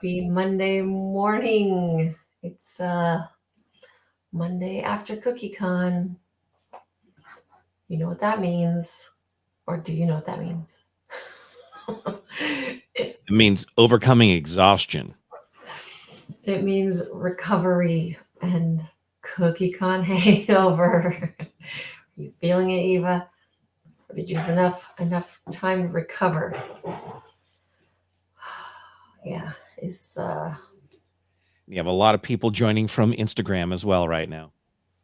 Happy Monday morning. It's Monday after CookieCon. You know what that means? Or do you know what that means? it, It means overcoming exhaustion. it means recovery and CookieCon hangover. Are you feeling it, Eva? Or did you have enough time to recover? Yeah, it's We have a lot of people joining from Instagram as well right now.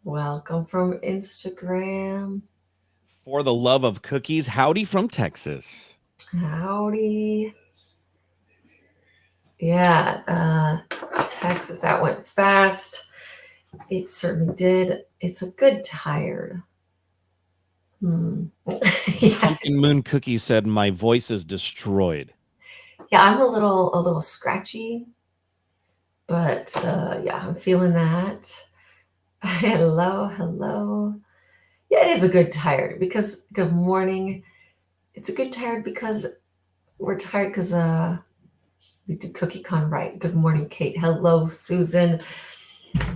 welcome from Instagram. For the love of cookies, howdy from Texas. Howdy. Yeah, Texas, that went fast. It certainly did. It's a good tired. Yeah, Pumpkin Moon Cookie said, "My voice is destroyed." yeah, I'm a little scratchy, but yeah, I'm feeling that. Hello. Yeah, it is a good tired because good morning. It's a good tired because we're tired because we did CookieCon right. Good morning, Kate. Hello, Susan.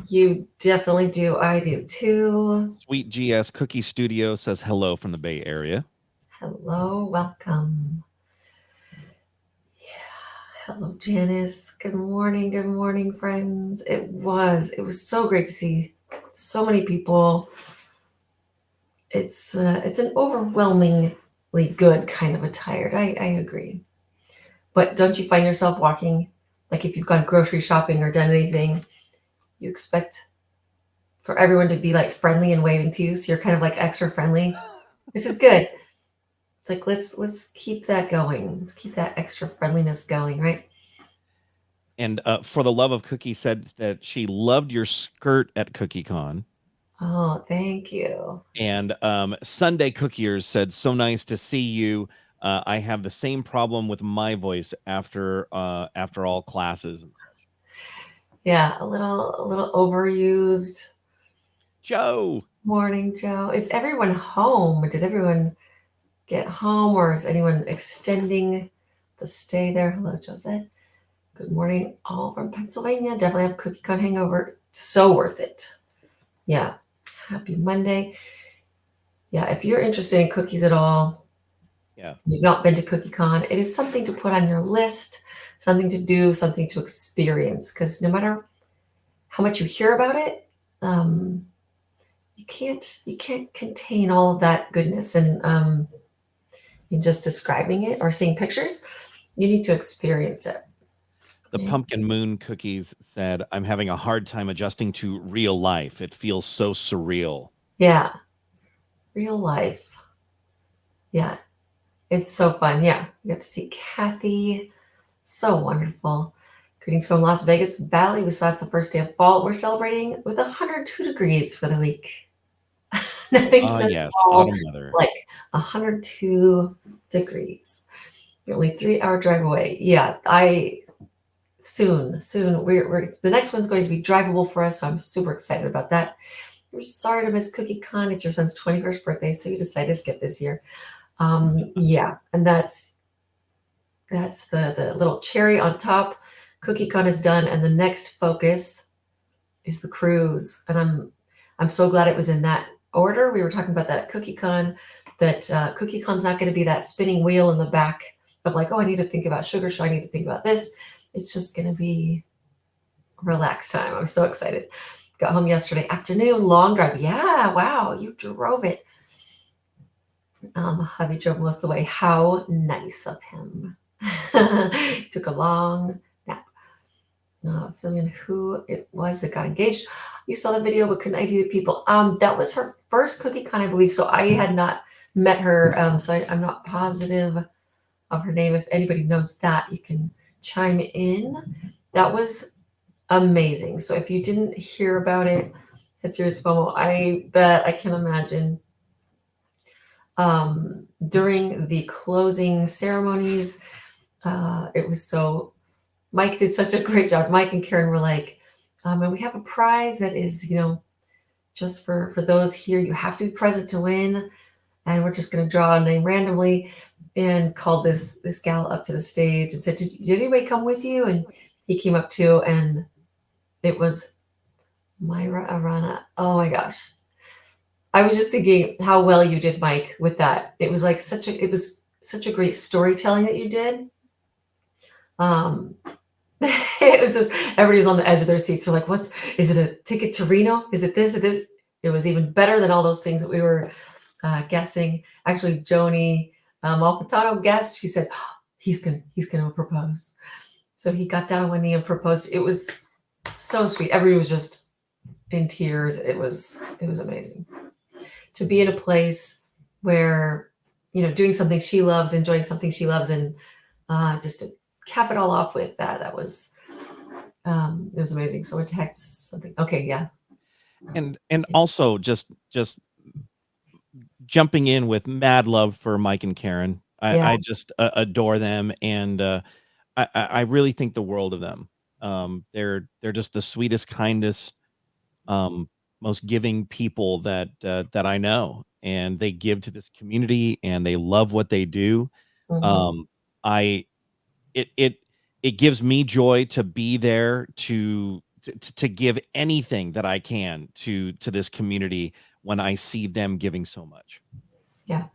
You definitely do. I do too. Sweet GS Cookie Studio says hello from the Bay Area. Hello, welcome. Hello, Janice. Good morning, friends. It was so great to see so many people. It's an overwhelmingly good kind of a tired. I agree. But don't you find yourself walking, like if you've gone grocery shopping or done anything, you expect for everyone to be like friendly and waving to you, so you're kind of like extra friendly, which is good. It's like let's keep that going. Let's keep that extra friendliness going, right? And For the love of Cookie said that she loved your skirt at CookieCon. Oh, thank you. And Sunday Cookiers said, "So nice to see you. I have the same problem with my voice after all classes and such." Yeah, a little overused. Joe. Morning, Joe. Is everyone home? Did everyone get home, or is anyone extending the stay there? Hello, Josette. Good morning, all from Pennsylvania. Definitely have CookieCon hangover. So worth it. Yeah. Happy Monday. Yeah, if you're interested in cookies at all, Yeah. you've not been to CookieCon, it is something to put on your list, something to do, something to experience. Because no matter how much you hear about it, um, you can't contain all of that goodness in just describing it or seeing pictures. You need to experience it. The Okay? Pumpkin Moon Cookies said, "I'm having a hard time adjusting to real life. It feels so surreal." Yeah, real life. Yeah, it's so fun. Yeah, we got to see Kathy. So wonderful. Greetings from Las Vegas Valley. We saw it's the first day of fall. We're celebrating with 102 degrees for the week. Nothing Ah, says yes, fall autumn weather. like 102 degrees. You're only 3 hour drive away. Yeah, soon. We're the next one's going to be drivable for us, so I'm super excited about that. We're sorry to miss CookieCon. It's your son's 21st birthday, so you decided to skip this year. Yeah, and that's the little cherry on top. CookieCon is done, and the next focus is the cruise, and I'm so glad it was in that order. We were talking about that at CookieCon. That CookieCon's not going to be that spinning wheel in the back of like, oh, I need to think about sugar show. I need to think about this. It's just going to be relaxed time. I'm so excited. Got home yesterday afternoon, long drive. Yeah, wow, you drove it. Hubby drove most of the way. How nice of him. He took a long nap. Filling who it was that got engaged. You saw the video, but couldn't ID the people? That was her first CookieCon, I believe. So I had not met her, so I'm not positive of her name. If anybody knows that, you can chime in. That was amazing. So if you didn't hear about it at Serious FOMO, I bet I can imagine during the closing ceremonies, it was so Mike did such a great job. Mike and Karen were like, and we have a prize that is, just for those here. You have to be present to win, and we're just going to draw a name randomly. And called this gal up to the stage and said, "Did anybody come with you?" And he came up to, and it was Myra Arana. Oh my gosh. I was just thinking how well you did, Mike, with that. It was like it was such a great storytelling that you did. Um, it was just everybody's on the edge of their seats. They're like, is it a ticket to Reno? Is it this? Is this? It was even better than all those things that we were guessing. Actually, Joni Malfitano guessed. She said, "Oh, he's gonna propose." So he got down on one knee and proposed. It was so sweet. Everybody was just in tears. It was amazing to be in a place where, doing something she loves, enjoying something she loves, and just to cap it all off with that. That was it was amazing. So a text something. Okay, yeah. And also just jumping in with mad love for Mike and Karen. Yeah. I just adore them, and I really think the world of them. They're just the sweetest, kindest, most giving people that I know, and they give to this community, and they love what they do. Mhm. I it it it gives me joy to be there to give anything that I can to this community when I see them giving so much. Yeah.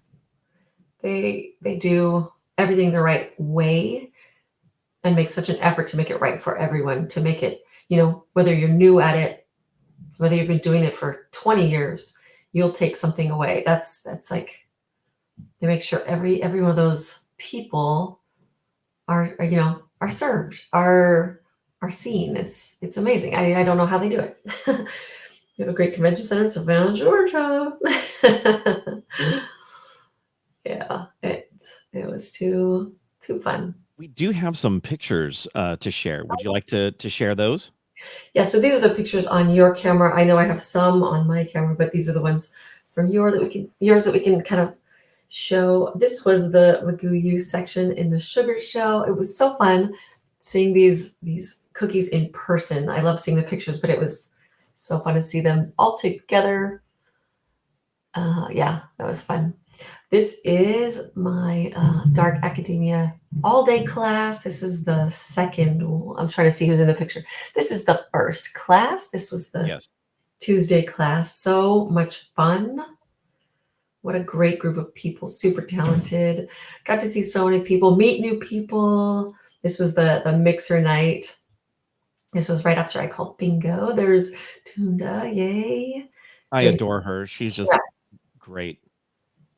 They do everything the right way and make such an effort to make it right for everyone, to make it, whether you're new at it, whether you've been doing it for 20 years, you'll take something away. That's like they make sure every one of those people are served, are seen. It's amazing. I don't know how they do it. We have a great convention center in Savannah, Georgia. Yeah, it was too fun. We do have some pictures to share. Would you like to share those? Yeah, so these are the pictures on your camera. I know I have some on my camera, but these are the ones from yours that we can kind of show. This was the McGoo use section in the sugar show. It was so fun seeing these cookies in person. I love seeing the pictures, but it was so fun to see them all together. Yeah, that was fun. This is my dark academia all day class. This is the second. I'm trying to see who's in the picture. This is the first class. This was the Yes. Tuesday class. So much fun. What a great group of people. Super talented. Got to see so many people, meet new people. This was the mixer night. This was right after I called bingo. There's Tunda. Yay. I adore her. She's just great.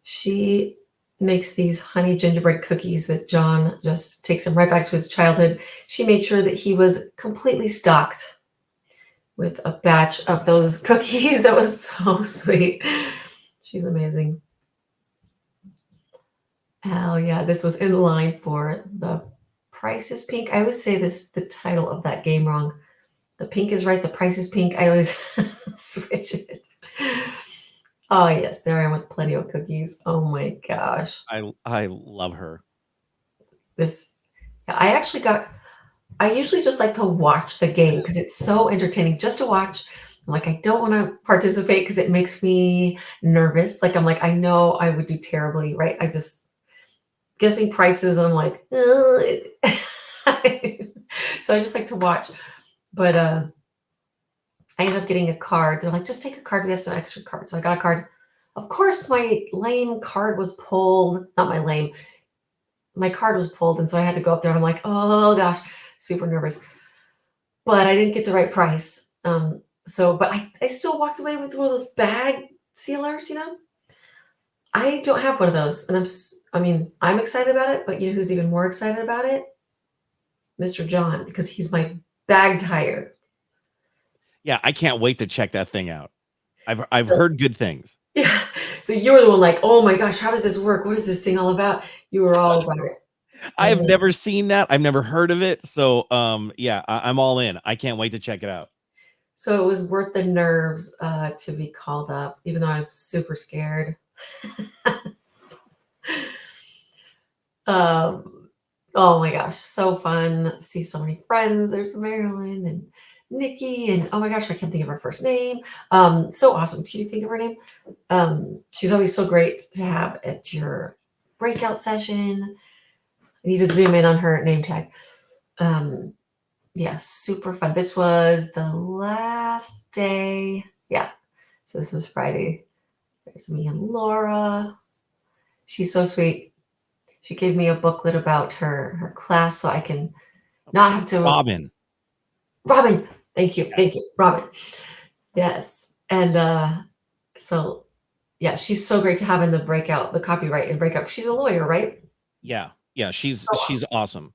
She makes these honey gingerbread cookies that John just takes him right back to his childhood. She made sure that he was completely stocked with a batch of those cookies. That was so sweet. She's amazing. Hell yeah, this was in line for The Price is Pink. I always say the title of that game wrong. The pink is right, the price is pink. I always switch it. Oh yes, there I am with plenty of cookies. Oh my gosh. I love her. I usually just like to watch the game because it's so entertaining just to watch. I'm like, I don't want to participate because it makes me nervous. Like, I'm like, I know I would do terribly, right? I just guessing prices. I'm like, so I just like to watch. But I ended up getting a card. They're like, just take a card. We have some extra cards. So I got a card. Of course, my lame card was pulled. Not my lame. My card was pulled. And so I had to go up there. And I'm like, oh gosh, super nervous. But I didn't get the right price. But I still walked away with one of those bag sealers, I don't have one of those. And I'm excited about it, but you know who's even more excited about it? Mr. John, because he's my bag tire. Yeah, I can't wait to check that thing out. I've heard good things. Yeah. So you were the one like, oh my gosh, how does this work? What is this thing all about? You were all about it. I have never seen that. I've never heard of it. So yeah, I'm all in. I can't wait to check it out. So it was worth the nerves to be called up, even though I was super scared. Oh my gosh, so fun. See so many friends. There's Marilyn and Nikki, and oh my gosh, I can't think of her first name. So awesome. Can you think of her name? She's always so great to have at your breakout session. I need to zoom in on her name tag. Yeah, super fun. This was the last day. Yeah. So this was Friday. There's me and Laura. She's so sweet. She gave me a booklet about her class so I can not have to. Robin. Robin, thank you. Yeah. Thank you. Robin. Yes. And so yeah, she's so great to have in the breakout, the copyright and breakout. She's a lawyer, right? Yeah. Yeah. So, She's awesome.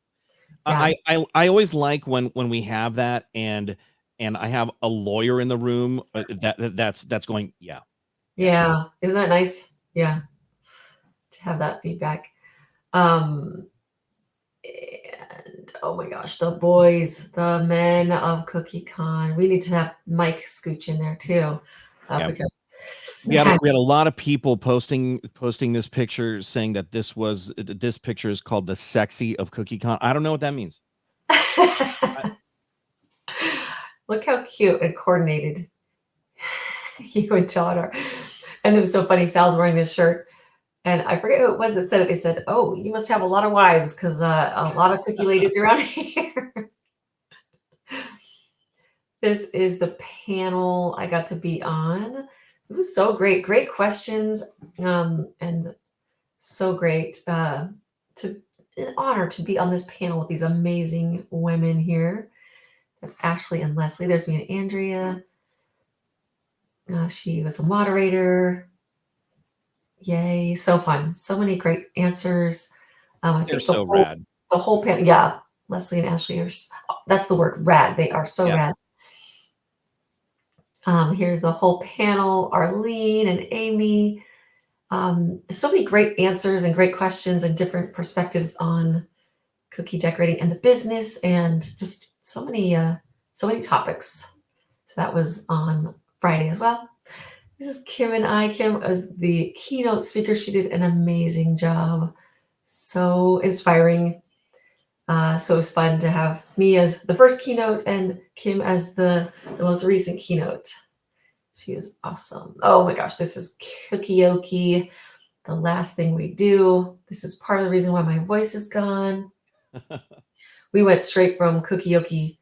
yeah. I always like when we have that and I have a lawyer in the room that's going, yeah. Yeah. Yeah. Isn't that nice? Yeah. To have that feedback. Um, and oh my gosh, the boys, the men of CookieCon. We need to have Mike Scooch in there too. Yeah. Because We had a lot of people posting this picture saying that this picture is called the sexy of CookieCon. I don't know what that means. I, look how cute and coordinated you and Todd are. And it was so funny. Sal's wearing this shirt, and I forget who it was that said it. They said, "Oh, you must have a lot of wives because a lot of cookie ladies around here." This is the panel I got to be on. It was so great. Great questions, and so great to an honor to be on this panel with these amazing women here. That's Ashley and Leslie. There's me and Andrea. She was the moderator. Yay, so fun. So many great answers. I they're think so rad. the whole panel, yeah, Leslie and Ashley are, that's the word, rad. They are so Yes. rad. Here's the whole panel, Arlene and Amy. So many great answers and great questions and different perspectives on cookie decorating and the business and just so many topics. So that was on Friday as well. This is Kim and I. Kim was the keynote speaker. She did an amazing job. So inspiring. So it was fun to have me as the first keynote and Kim as the most recent keynote. She is awesome. Oh my gosh, this is Cookieoki, the last thing we do. This is part of the reason why my voice is gone. We went straight from Cookieoki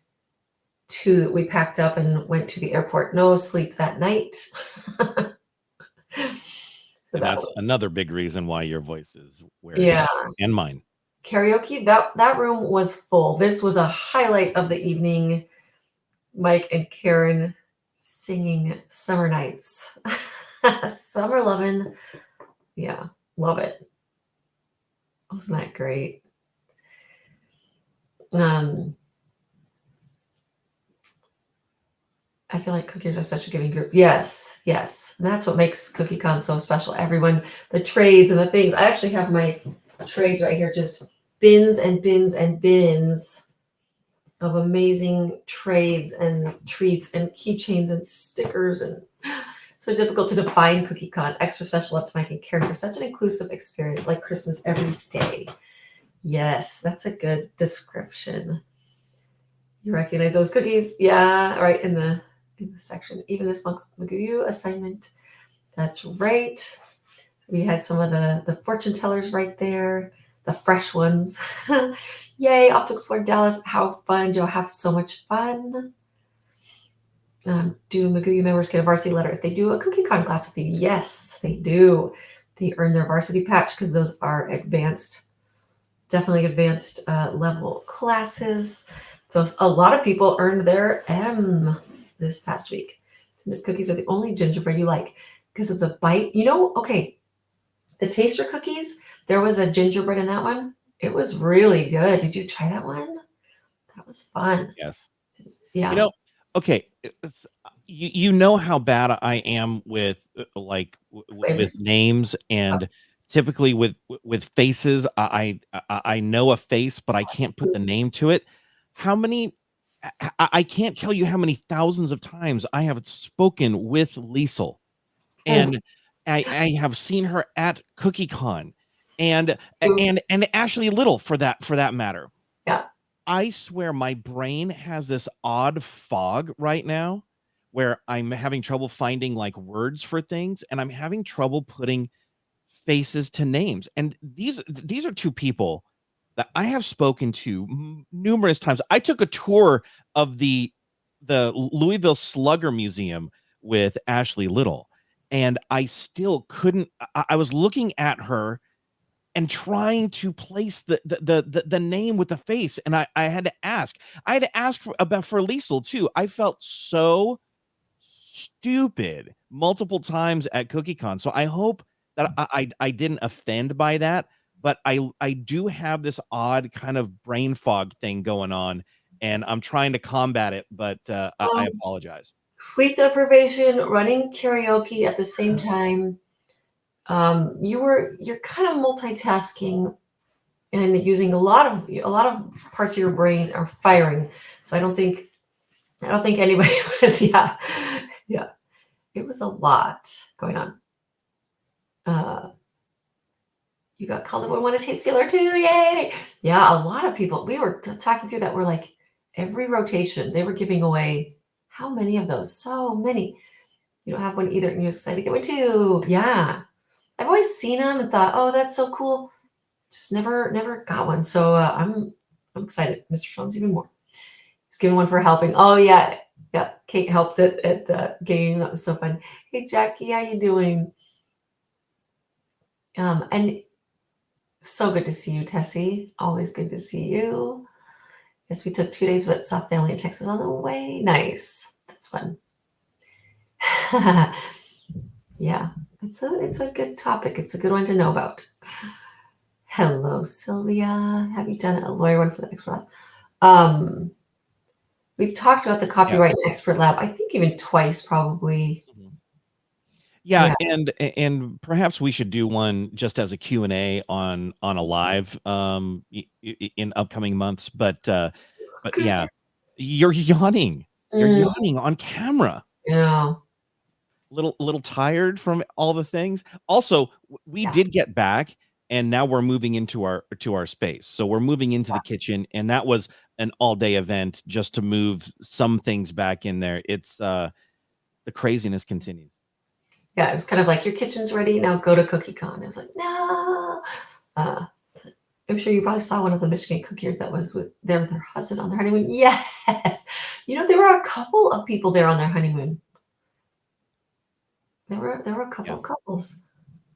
we packed up and went to the airport. No sleep that night. So And that that's was, another big reason why your voice is where it's yeah. at, and mine. Karaoke, that room was full. This was a highlight of the evening. Mike and Karen singing Summer Nights. Summer Lovin'. Yeah, love it. Wasn't that great? Um, I feel like cookies are such a giving group. Yes, yes. And that's what makes CookieCon so special. Everyone, the trades and the things. I actually have my trades right here, just bins and bins and bins of amazing trades and treats and keychains and stickers, and so difficult to define CookieCon. Extra special up to Mike and Karen for such an inclusive experience, like Christmas every day. Yes, that's a good description. You recognize those cookies? Yeah, right in the section. Even this month's McGoo assignment. That's right. We had some of the fortune tellers right there, the fresh ones. Yay, off to explore Dallas. How fun. You'll have so much fun. Do McGoo members get a varsity letter if they do a CookieCon class with you? Yes, they do. They earn their varsity patch because those are advanced, definitely advanced level classes. So a lot of people earned their M this past week. Miss cookies are the only gingerbread you like because of the bite. Okay, the taster cookies, there was a gingerbread in that one. It was really good. Did you try that one? That was fun. Yes. Yeah. Okay, you know how bad I am with with Flavors. names, and typically with faces. I know a face, but I can't put the name to it. How many? I can't tell you how many thousands of times I have spoken with Liesel, Mm. and I have seen her at CookieCon, and Ooh, and Ashley Little for that matter. yeah. I swear my brain has this odd fog right now where I'm having trouble finding like words for things, and I'm having trouble putting faces to names. And these are two people that I have spoken to numerous times. I took a tour of the Louisville Slugger Museum with Ashley Little, and I still couldn't. I was looking at her and trying to place the name with the face, and I had to ask. I had to ask for Liesel too. I felt so stupid multiple times at CookieCon. So I hope that I didn't offend by that, but I do have this odd kind of brain fog thing going on, and I'm trying to combat it, but I Um, apologize. Sleep deprivation, running karaoke at the same time. You're kind of multitasking and using a lot of parts of your brain are firing. So I don't think anybody was. Yeah, yeah. It was a lot going on. Uh, you got called up and won a tape sealer too. Yay! Yeah, a lot of people. We were talking through that. We're like every rotation they were giving away. How many of those? So many. You don't have one either, and you're excited to get one too. Yeah, I've always seen them and thought, oh, that's so cool. Just never got one. So I'm excited. Mr. Jones even more. He's giving one for helping. Oh yeah, yeah. Kate helped at the game. That was so fun. Hey Jackie, how you doing? And so good to see you, Tessie. Always good to see you. Yes, we took 2 days, but saw family in Texas on the way. Nice. That's fun. Yeah, it's a good topic. It's a good one to know about. Hello, Sylvia. Have you done a lawyer one for the expert lab? We've talked about the Yes. copyright and expert lab. I think even twice, probably. Mhm. Yeah, Yeah. and perhaps we should do one just as a Q&A on a live in upcoming months, but yeah, you're yawning. You're Mm, yawning on camera. yeah. Little tired from all the things. Also, we Yeah. did get back, and now we're moving into our space. So we're moving into the kitchen, and that was an all-day event just to move some things back in there. It's the craziness continues. Yeah. It was kind of like your kitchen's ready. Now go to CookieCon. I was like, no. Uh, I'm sure you probably saw one of the Michigan cookiers that was there with her husband on their honeymoon. Yes. There were a couple of people there on their honeymoon. There were a couple Yeah. of couples.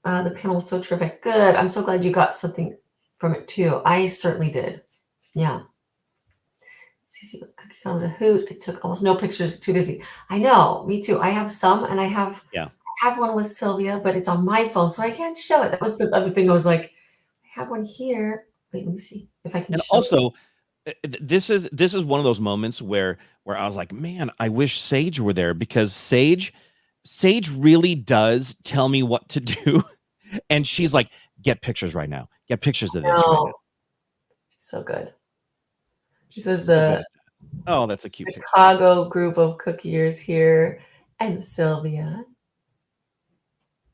The panel was so terrific. Good. I'm so glad you got something from it too. I certainly did. Yeah. CC CookieCon was a hoot. I took almost no pictures. Too busy. I know. Me too. I have some, and Yeah. I have one with Sylvia, but it's on my phone, so I can't show it. That was the other thing. I was like, I have one here. Wait, let me see if I can And show it. also, this is one of those moments where I was like, "Man, I wish Sage were there," because Sage really does tell me what to do, and she's like, "Get pictures right now. Get pictures of this right now." No, so good. This She's was so good the at that. Oh, that's a cute picture. Chicago group of cookiers here, and Sylvia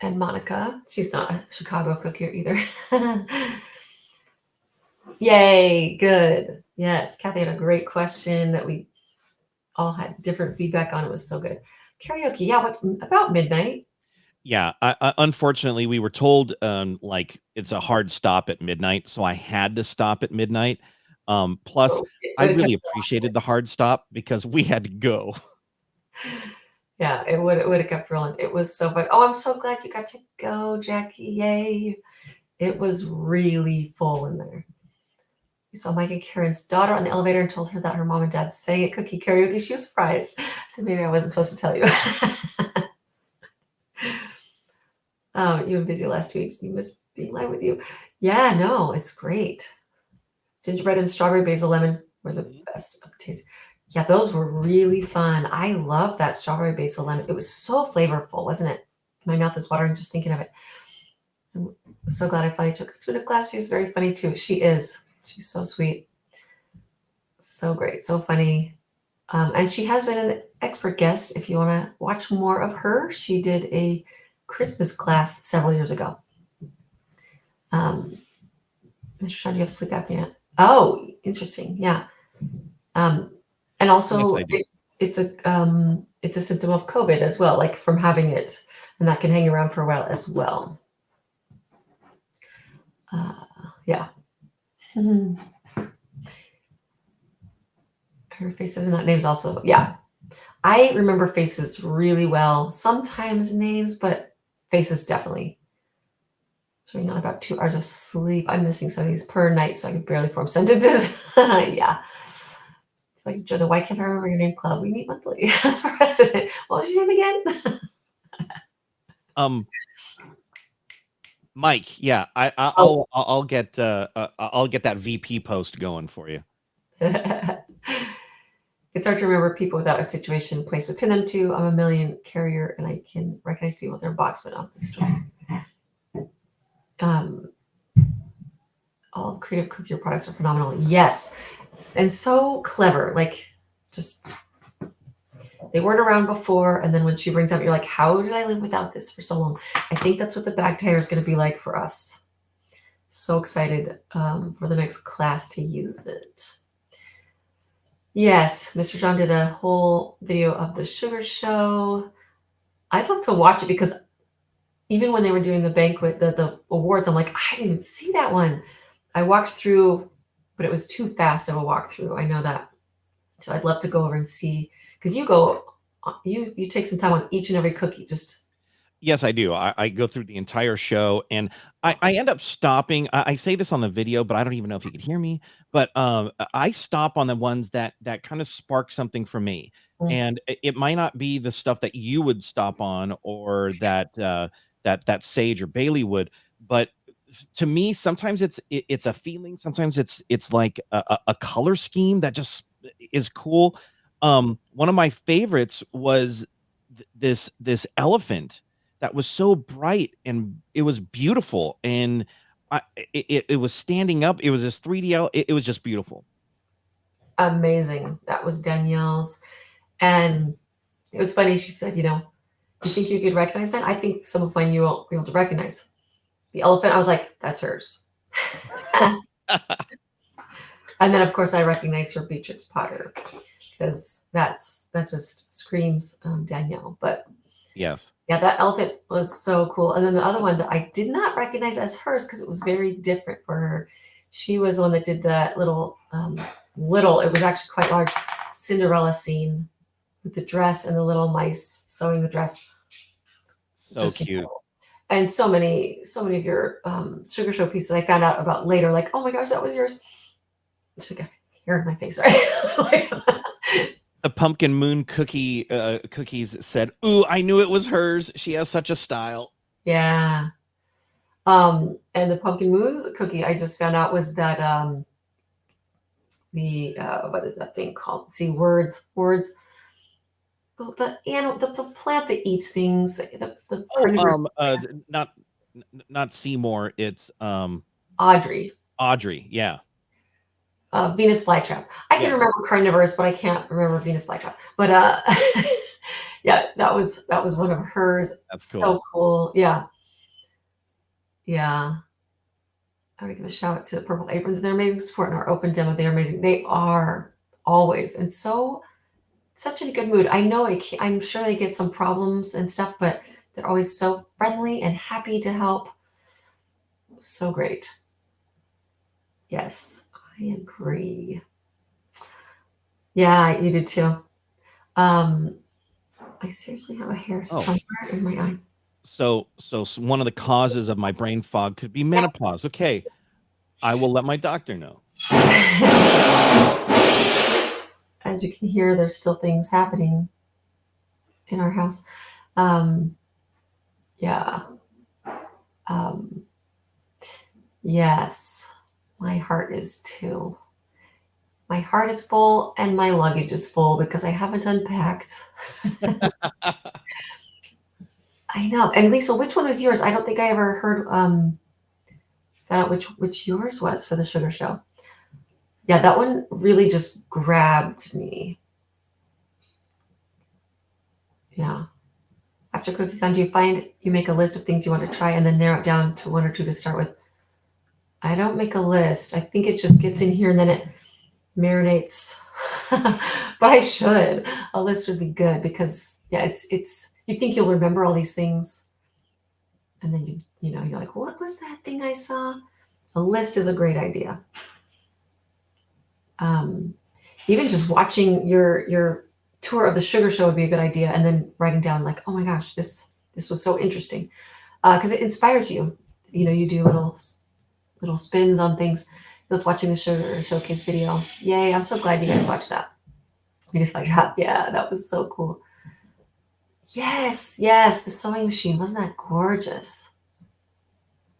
and Monica. She's not a Chicago cookier either. Yay, good. Yes, Kathy had a great question that we all had different feedback on. It was so good. Karaoke, yeah, what's about midnight? Yeah, unfortunately, we were told, like, it's a hard stop at midnight, so I had to stop at midnight. Plus, Oh, it I would have kept really appreciated the hard stop because we had to go. yeah, it would have kept rolling. It was so fun. Oh, I'm so glad you got to go, Jackie. Yay. It was really full in there. We saw Mike and Karen's daughter on the elevator and told her that her mom and dad sang at cookie karaoke. She was surprised. I said, maybe I wasn't supposed to tell you. You've been busy the last 2 weeks. You must be live with you. Yeah, no, it's great. Gingerbread and strawberry basil lemon were the Mhm. best of the taste. Yeah, those were really fun. I love that strawberry basil lemon. It was so flavorful, wasn't it? My mouth is watering just thinking of it. I'm so glad I finally took her to the class. She's very funny too. She is. She's so sweet. So great. So funny. And she has been an expert guest. If you want to watch more of her, she did a Christmas class several years ago. Mr. Sean, do you have sleep apnea? Oh, interesting. Yeah. Um, and Yes, also, I do. it's a symptom of COVID as well, like from having it, and that can hang around for a while as well. Uh, yeah. Mhm. Her faces and not names also. Yeah. I remember faces really well. Sometimes names, but faces definitely. So you know, about 2 hours of sleep. I'm missing some of these per night, so I can barely form sentences. Yeah. If I could join the Why Can't I Remember Your Name Club? We meet monthly. President. What was your name again? Um, Mike, yeah, Oh. I'll get that VP post going for you. It's hard to remember people without a situation, place to pin them to. I'm a million carrier and I can recognize people with their box, but not the store. Um, all of Creative Cookie products are phenomenal. Yes. And so clever. Like, just they weren't around before. And then when she brings up, you're like, how did I live without this for so long? I think that's what the bag tire is going to be like for us. So excited for the next class to use it. Yes, Mr. John did a whole video of the sugar show. I'd love to watch it because even when they were doing the banquet, the awards, I'm like, I didn't even see that one. I walked through, but it was too fast of a walkthrough. I know that. So I'd love to go over and see because you take some time on each and every cookie. Just Yes, I do. I go through the entire show and I end up stopping. I say this on the video, but I don't even know if you could hear me. But I stop on the ones that kind of spark something for me. mm, And it might not be the stuff that you would stop on or that Sage or Bailey would, but to me, sometimes it's a feeling, sometimes it's like a color scheme that just is cool. One of my favorites was this elephant that was so bright and it was beautiful and it was standing up. It was this 3D. It was just beautiful. amazing. That was Danielle's, and it was funny. She said, you think you could recognize Ben? I think some of mine you won't be able to recognize. The elephant, I was like, that's hers. And then of course I recognized her Beatrix Potter because that just screams Danielle. But Yes. yeah, that elephant was so cool. And then the other one that I did not recognize as hers because it was very different for her. She was the one that did that little, it was actually quite large, Cinderella scene with the dress and the little mice sewing the dress. So Just cute. incredible. And so many of your sugar show pieces I found out about later, like, oh my gosh, that was yours. It's like a hair in my face, right? Like, The pumpkin moon cookies said, "Ooh, I knew it was hers. She has such a style." yeah. And the pumpkin moons cookie I just found out was that the what is that thing called? See, words. The animal, the plant that eats things, the Oh, carnivorous not Seymour. It's Audrey, Audrey. Yeah. Venus flytrap. I can Yeah. remember carnivorous, but I can't remember Venus flytrap. But yeah, that was one of hers. That's So cool. cool. Yeah, yeah. I would give a shout out to the Purple Aprons. They're amazing support in our open demo. They're amazing. They are always and so such a good mood. I know I'm sure they get some problems and stuff, but they're always so friendly and happy to help. So great. Yes, I agree. Yeah, you did too. Um, I seriously have a hair Oh, somewhere in my eye. so one of the causes of my brain fog could be menopause. Okay, I will let my doctor know. As you can hear, there's still things happening in our house. Um, yeah. Um, yes, my heart is too. My heart is full and my luggage is full because I haven't unpacked. I know. And Lisa, which one was yours? I don't think I ever heard found out which yours was for the sugar show. Yeah, that one really just grabbed me. Yeah. After CookieCon, do you find you make a list of things you want to try and then narrow it down to one or two to start with? I don't make a list. I think it just gets in here and then it marinates. But I should. A list would be good because yeah, it's you think you'll remember all these things and then you're like, what was that thing I saw? A list is a great idea. Even just watching your tour of the sugar show would be a good idea, and then writing down like, oh my gosh, this was so interesting, because it inspires you. You know, you do little spins on things. Look, watching the sugar showcase video. Yay! I'm so glad you guys watched that. You guys watched that. Yeah, that was so cool. Yes, yes, the sewing machine. Wasn't that gorgeous?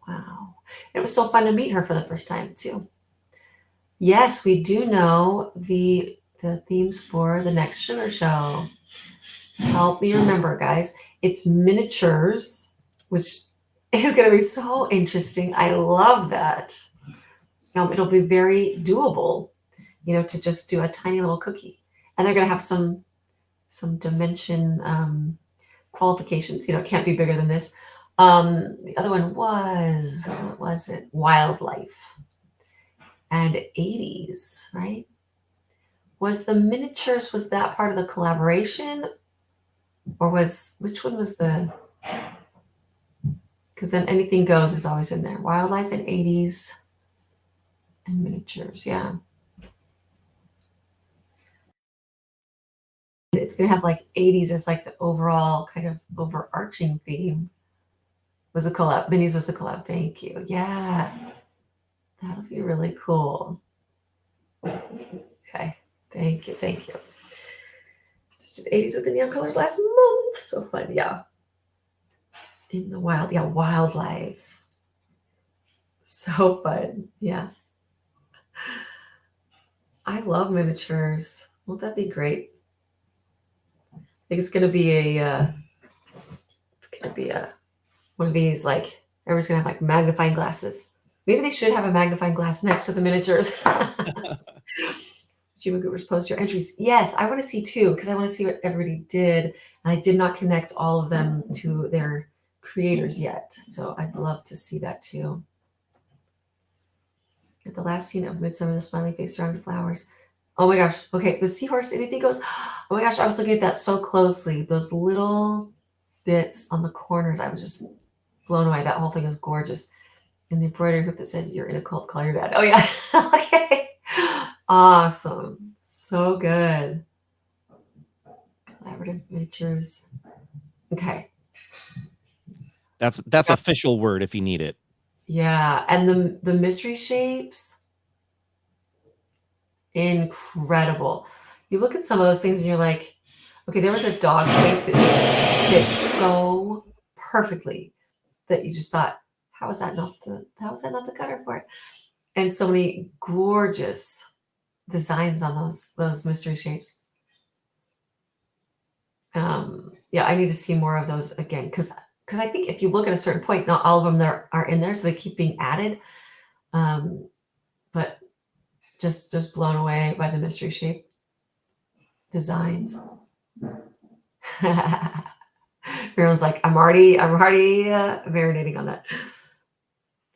Wow. It was so fun to meet her for the first time too. Yes, we do know the themes for the next sugar show. Help me remember, guys. It's miniatures, which is going to be so interesting. I love that. It'll be very doable, you know, to just do a tiny little cookie, and they're going to have some dimension qualifications. You know, it can't be bigger than this. The other one was, what was it? Wildlife and 80s, right? Was the miniatures, was that part of the collaboration? Or was, which one was the, because then anything goes is always in there. Wildlife and 80s and miniatures, yeah. It's going to have like 80s as like the overall kind of overarching theme. Was the collab. Minis was the collab. Thank you. Yeah. That'll be really cool. Okay. Thank you. Thank you. Just did 80s with the neon colors last month. So fun. Yeah. In the wild. Yeah. Wildlife. So fun. Yeah. I love miniatures. Won't that be great? I think it's gonna be a one of these, like everyone's gonna have like magnifying glasses. Maybe they should have a magnifying glass next to the miniatures. Jima Goobers, post your entries. Yes, I want to see too, because I want to see what everybody did. And I did not connect all of them to their creators yet. So I'd love to see that too. At the last scene of Midsummer, the smiley face surrounded flowers. Oh my gosh. Okay, the seahorse, anything goes. Oh my gosh, I was looking at that so closely. Those little bits on the corners, I was just blown away. That whole thing was gorgeous. And the embroidery hoop that said, "You're in a cult, call your dad." Oh yeah. Okay. Awesome. So good. Collaborative miniatures. Okay. That's official word if you need it. Yeah. And the mystery shapes, incredible. You look at some of those things and you're like, okay, there was a dog face that fit so perfectly that you just thought, how is that not the cutter for it? And so many gorgeous designs on those mystery shapes. Yeah, I need to see more of those again, because I think if you look at a certain point, not all of them there are in there, so they keep being added. But just blown away by the mystery shape designs. Everyone's like, I'm already marinating on that.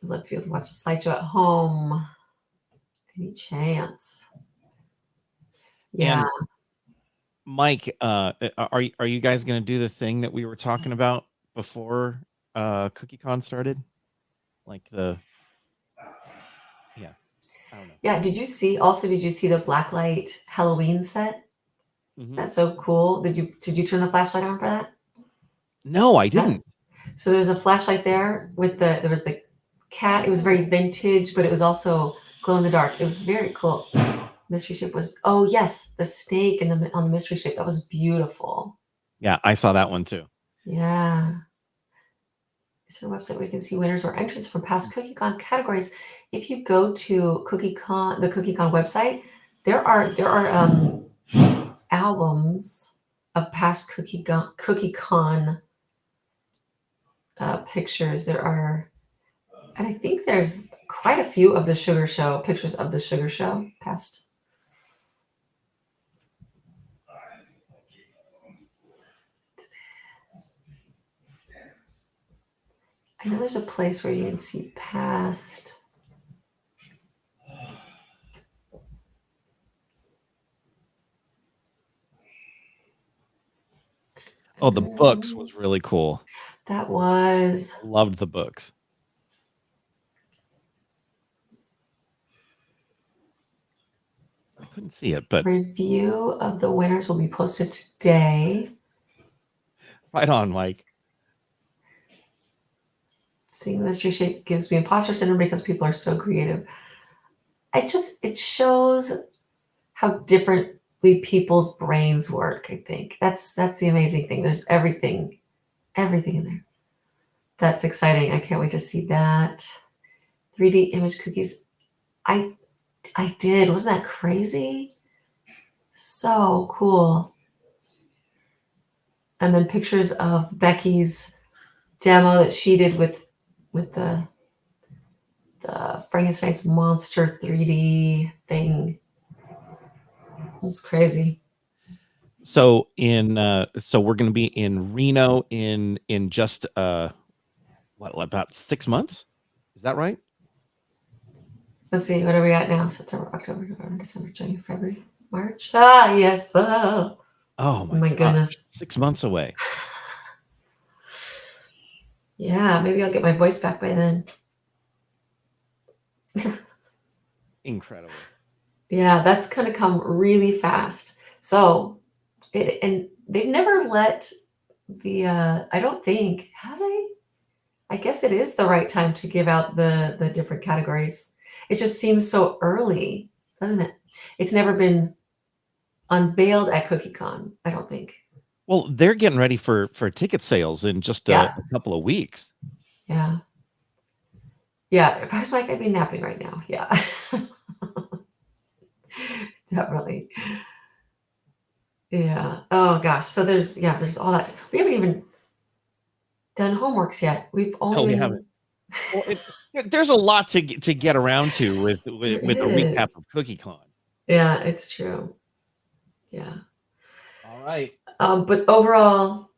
I'd love to be able to watch a slideshow at home. Any chance? Yeah. And Mike, are you guys going to do the thing that we were talking about before CookieCon started? Like the yeah, I don't know. Yeah. Did you see the blacklight Halloween set? Mm-hmm. That's so cool. Did you turn the flashlight on for that? No, I didn't. So there's a flashlight there with there was the cat. It was very vintage, but it was also glow in the dark. It was very cool. Mystery ship was, oh yes, the snake and on the mystery ship. That was beautiful. Yeah, I saw that one too. Yeah. Is there a website where you can see winners or entrants from past CookieCon categories? If you go to CookieCon, the CookieCon website, there are albums of past CookieCon pictures. There are, and I think there's quite a few of the sugar show pictures of the sugar show past. I know there's a place where you can see past. Oh, the books was really cool. That was. Loved the books. couldn't see it, but Review of the winners will be posted today. right on, Mike. Seeing the mystery shape gives me imposter syndrome because people are so creative. It shows how differently people's brains work. I think that's the amazing thing. There's everything in there. That's exciting. I can't wait to see that. 3D image cookies. I did. Wasn't that crazy? So cool. And then pictures of Becky's demo that she did with the Frankenstein's monster 3D thing. It's crazy. So so we're going to be in Reno in just about 6 months? Is that right? Let's see, what are we at now? September, October, November, December, January, February, March. Ah, yes. Oh my gosh, goodness. 6 months away. Yeah, maybe I'll get my voice back by then. Incredible. Yeah, that's going to come really fast. So, and they've never let I don't think, have they? I guess it is the right time to give out the different categories. It just seems so early, doesn't it? It's never been unveiled at CookieCon, I don't think. Well, they're getting ready for ticket sales in just a couple of weeks. Yeah. Yeah, if I was Mike, I'd be napping right now. Yeah. Definitely. Yeah. Oh gosh. So there's all that. We haven't even done homeworks yet. We've only we haven't. Well, there's a lot to get around to with the recap of CookieCon. Yeah, it's true. Yeah. All right. But overall,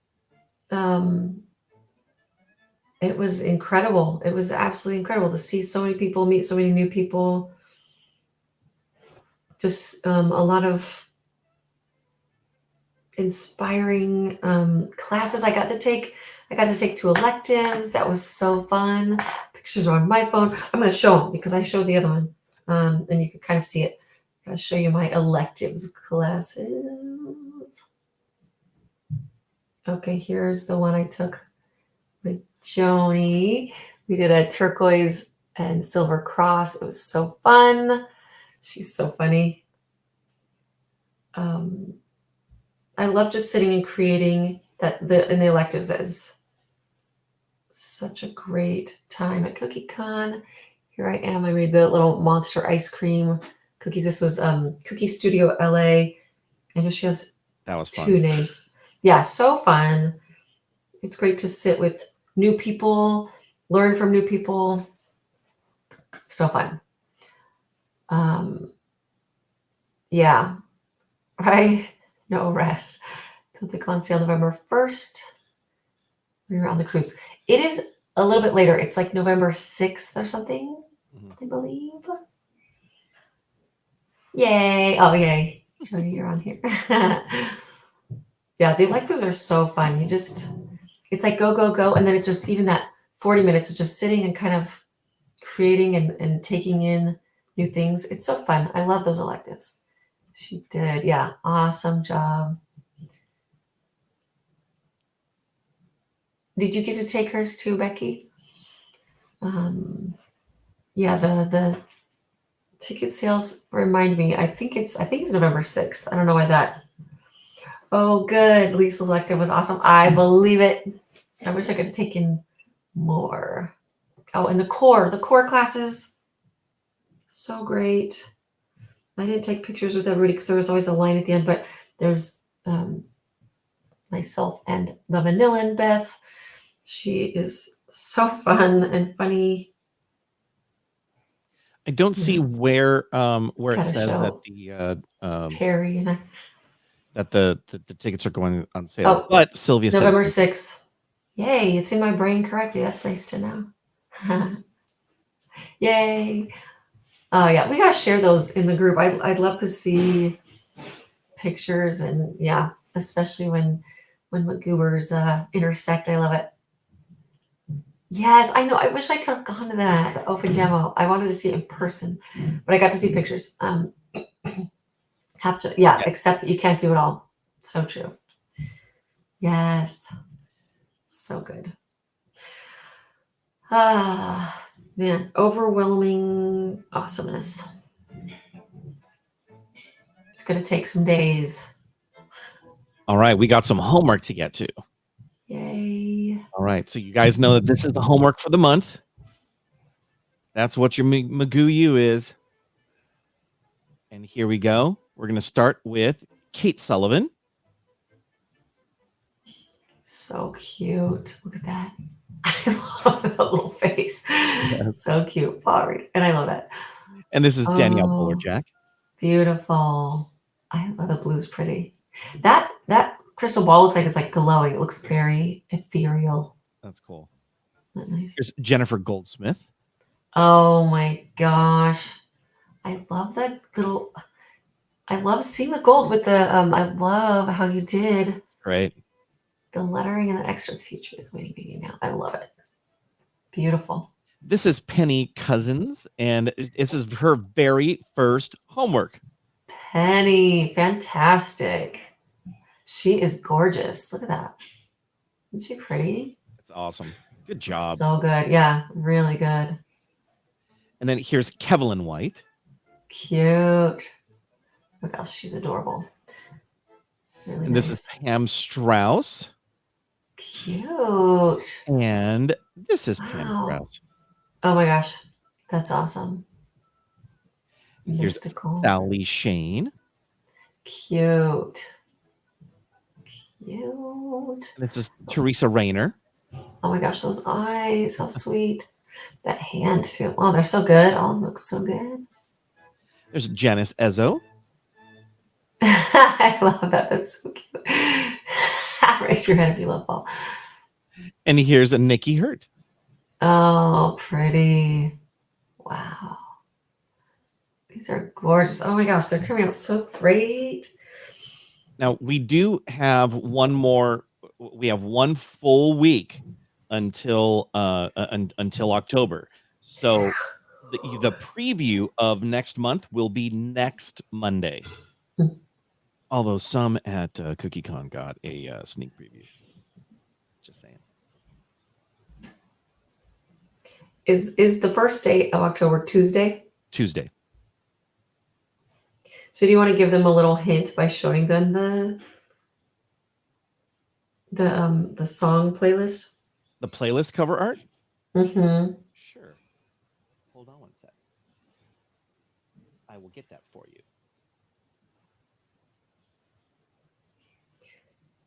it was incredible. It was absolutely incredible to see so many people, meet so many new people. Just a lot of inspiring classes I got to take. I got to take 2 electives. That was so fun. Pictures are on my phone. I'm going to show them because I showed the other one, and you can kind of see it. I'm going to show you my electives classes. Okay, here's the one I took with Joni. We did a turquoise and silver cross. It was so fun. She's so funny. I love just sitting and creating in the electives as such a great time at CookieCon. Here I am. I made the little monster ice cream cookies. This was Cookie Studio LA. I know she has that was fun. 2 names. Yeah, so fun. It's great to sit with new people, learn from new people. So fun. Yeah, right? No rest. Something on sale November 1st. We were on the cruise. It is a little bit later. It's like November 6th or something, I believe. Yay. Oh, yay. Jody, you're on here. Yeah, the electives are so fun. It's like go, go, go. And then it's just even that 40 minutes of just sitting and kind of creating and taking in new things. It's so fun. I love those electives. She did. Yeah. Awesome job. Did you get to take hers too, Becky? Yeah, the ticket sales remind me. I think it's November 6th. I don't know why that. Oh, good. Lisa's elective was awesome. I believe it. I wish I could have taken more. Oh, and the core classes, so great. I didn't take pictures with everybody because there was always a line at the end, but there's myself and the Vanillin Beth. She is so fun and funny. I don't see where it says that the Terry and I that the tickets are going on sale. But Sylvia said November 6th. Yay, it's in my brain correctly. That's nice to know. Yay. Oh yeah, we gotta share those in the group. I'd love to see pictures and yeah, especially when McGoobers intersect. I love it. Yes, I know. I wish I could have gone to that open demo. I wanted to see it in person, but I got to see pictures. Have to, yeah, Yeah. accept that you can't do it all. So true. Yes. So good. Ah, man, overwhelming awesomeness. It's going to take some days. All right, we got some homework to get to. Yay. All right, so you guys know that this is the homework for the month. That's what your McGoo you is. And here we go. We're going to start with Kate Sullivan. So cute. Look at that. I love that little face. Yes. So cute. Pottery. And I love that. And this is Danielle Oh, Bolerjack. beautiful. I love the blue's pretty. That crystal ball looks like it's like glowing. It looks very ethereal. That's cool. Isn't that nice? Here's Jennifer Goldsmith. Oh my gosh. I love that little, I love seeing the gold with the, I love how you did Great. the lettering and the extra features. Waiting meeting now. I love it. Beautiful. This is Penny Cousins, and this is her very first homework. Penny, fantastic. She is gorgeous. Look at that. Isn't she pretty? That's awesome. Good job. So good. Yeah, really good. And then here's Kevlin White. Cute. Oh gosh, she's adorable. Really And nice. this is Pam Strauss. Cute. And this is Pam Wow. Strauss. Oh my gosh, that's awesome. And here's Mystical. Sally Shane. Cute. Cute. And this is Teresa Rayner. Oh my gosh, those eyes, how sweet. That hand too. Oh, they're so good. All of them look so good. There's Janice Ezzo. I love that. That's so cute. Raise your hand if you love ball. And here's a Nikki Hurt. Oh, pretty. Wow. These are gorgeous. Oh my gosh, they're coming out so great. Now, we do have one more. We have one full week until October. So the preview of next month will be next Monday. Although some at CookieCon got a sneak preview. Just saying. Is the first day of October Tuesday? Tuesday. So do you want to give them a little hint by showing them the song playlist? The playlist cover art? Mm-hmm. Sure. Hold on one sec. I will get that for you.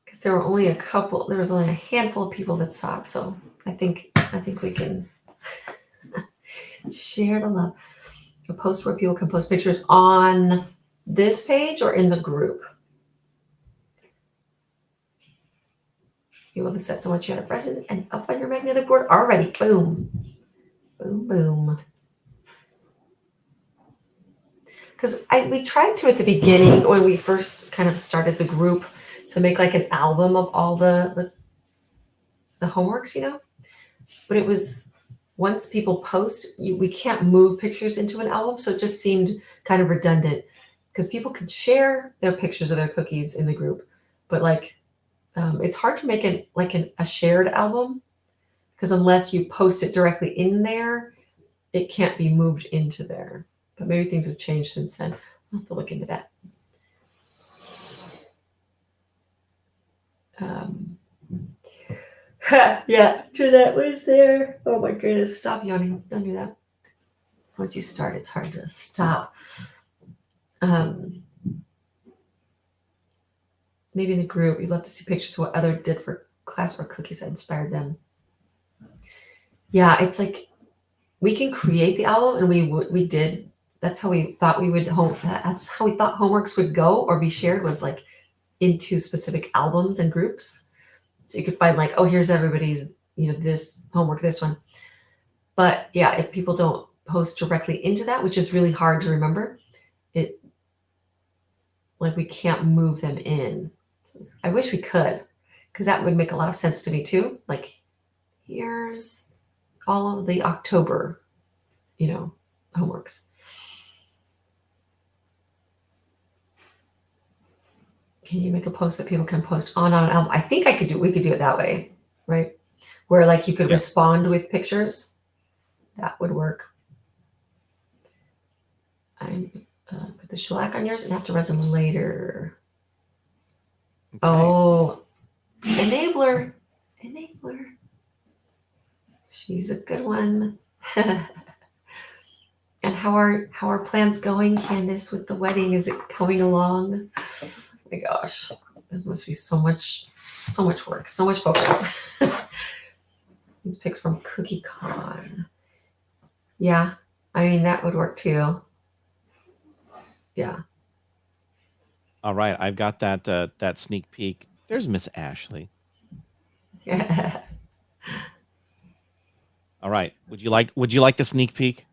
Because there were only there was only a handful of people that saw it, so I think we can share the love. A post where people can post pictures on this page or in the group. You love the set so much you had a present and up on your magnetic board already. Boom. Boom, boom. Because we tried to at the beginning when we first kind of started the group to make like an album of all the homeworks, you know? But it was, once people post, we can't move pictures into an album. So it just seemed kind of redundant because people could share their pictures of their cookies in the group. But like, it's hard to make it like a shared album because unless you post it directly in there, it can't be moved into there. But maybe things have changed since then. I'll have to look into that. Yeah, Jeanette was there. Oh my goodness, stop yawning. Don't do that. Once you start, it's hard to stop. Maybe in the group, you'd love to see pictures of what other did for class or cookies that inspired them. Yeah, it's like we can create the album, and we did. That's how we thought we would That's how we thought homeworks would go or be shared, was like into specific albums and groups. So you could find like, oh, here's everybody's, this homework, this one. But yeah, if people don't post directly into that, which is really hard to remember, we can't move them in. So I wish we could, because that would make a lot of sense to me too. Like, here's all of the October, homeworks. Can you make a post that people can post on an album? I think we could do it that way, right? Where like you could Yes. respond with pictures. That would work. I'm put the shellac on yours and have to resin later. Okay. Oh, enabler. She's a good one. And how are plans going, Candace, with the wedding? Is it coming along? Oh my gosh, this must be so much work, so much focus. These pics from CookieCon. Yeah, I mean that would work too. Yeah. All right, I've got that sneak peek. There's Miss Ashley. All right, would you like the sneak peek?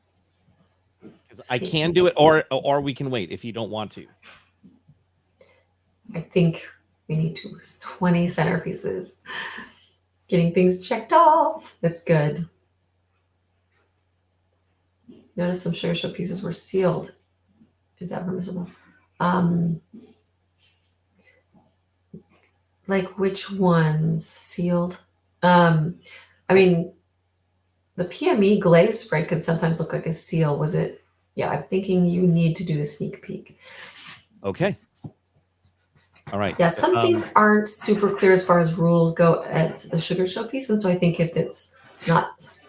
Because I can do it, or we can wait if you don't want to. I think we need 20 centerpieces. Getting things checked off. That's good. Notice some sugar show pieces were sealed. Is that permissible? Like which ones sealed? I mean, the PME glaze spray could sometimes look like a seal. Was it? Yeah, I'm thinking you need to do the sneak peek. Okay. All right. Yeah, some things aren't super clear as far as rules go at the sugar show piece, and so I think if it's not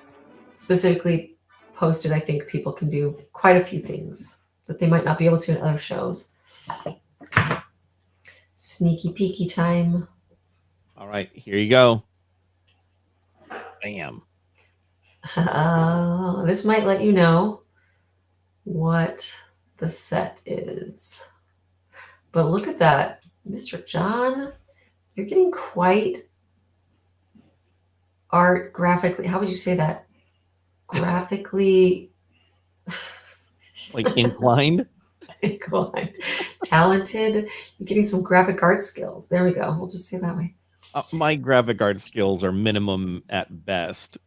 specifically posted, I think people can do quite a few things that they might not be able to in other shows. Sneaky peeky time. All right, here you go. Bam. This might let you know what the set is. But look at that. Mr. John, you're getting quite art graphically. How would you say that? Graphically like inclined. Talented. You're getting some graphic art skills. There we go. We'll just say it that way. My graphic art skills are minimum at best.